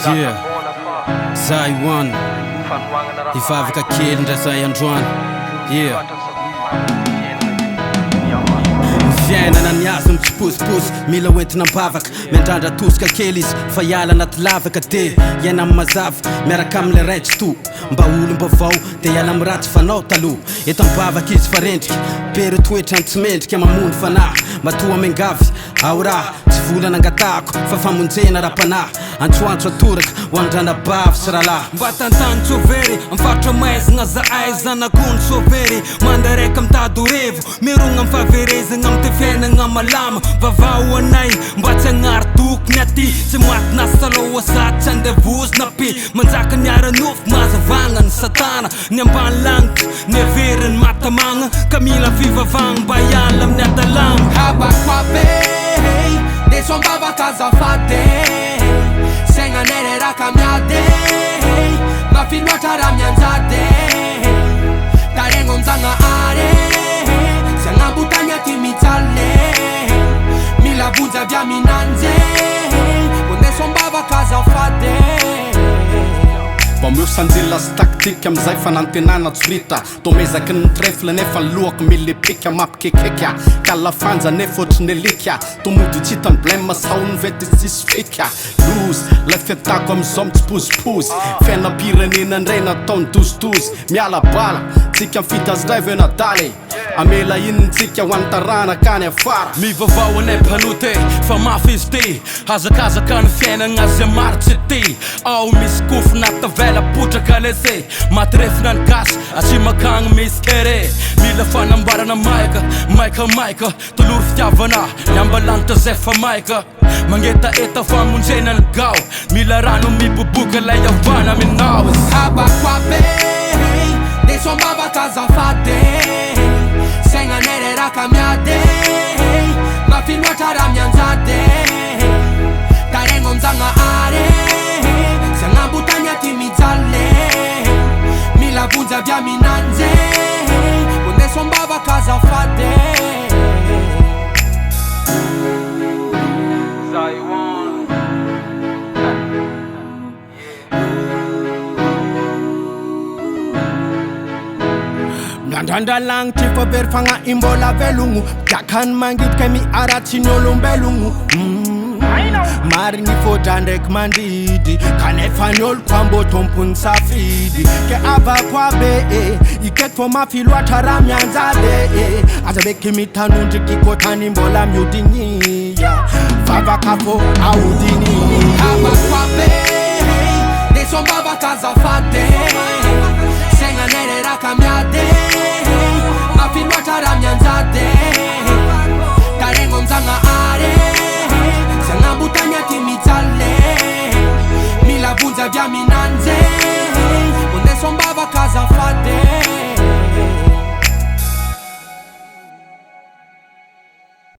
Yeah, ZAY one ivavaka kely ndra ZAY androany. Yeah, fiainana niazy mitsiposiposy mila oentina ambavaka miandrandra tosika kely izy fa hiala anaty lavaka de iaina amin'ny mazava miaraka amile raitsy to mba olom-bavao de hiala amin'ny ratsy fanao taloha eto mibavaka izy fa rendrika pery toetrany tsy mendrika mamono fanahy matoa mengavy ao raha tsy volana angatahako fa famonjena raha-panahy antsoantso atoraka ho andranabavy sy rahalahy mba tantany tsovery amifatra maizagna ZAY zanakony sovery mandareka mitady revo mirogna mifaverezagna amty fiainagna malama vavao anay mba tsy agnary tokony aty tsy matina saloha sady tsy andevozina pi manjaka niara-nofo mazavagna ny satana ny ambany lagnitra ny averiny matamagna ka mila fivavagna mba hiala amin'ny adalagna habakwabe de sombavaka azafady segna nereraka miady mafinoatra raha mianjady taregno amzagnahary sy agnambotagny aty mijaly mila vonjy avy aminanjy konde sombavaka azafady Mio sanjila sy taktika amizay fanantenana tsorita tomezaky ny trefle nefa lohako milepika mampikekeka kalafanja nefa otriny elika tomody tsy hitany blème saony vety tsisy fika lozy la fiatako amizao mitsipozipozy fiainam-pirenena ndray nataony dozidozy miala bala tsika mifita azy ray venadaly amela initsika ho antarana kany afara mivavao anay mpanoty fa mafy izy ty hazakazaka ny fiainagna azy amarotsy ty ao misy kofona tavela potraka lese matrefina ny gasy asimakagny misy kere mila fanambarana maika toloro fitiavana niambalanitra zay fa maika magnetaeta famonjena ny gao mila rano miboboka lay avana aminao habakwabe de sombavaka azafady segna nereraka miady mafinoatra raha mianjady taregno amzagnahary sy agnambotagny aty mijaly mila vonjy avy aminanjy konde sombavaka azafady ZAY one. Nandandalangitry fa very fagna imbola velogno dakany mangitrika miaratsy ny olombelogno marigny fôdra ndraiky mandridy kanefa ny olo kwa mbô tompony safidy ke avako abe ikeky fô mafy loatra raha mianjady aza beky mitanondriky kôtany mbola miodigny vavaka fô aodigny avako abe de sombavaka azafady segna nereraka miady mafinoatra raha mianjady taregno amzagnahary sy agnambotagny aty mijaly mila vonjy avy aminanjy konde sombavaka azafady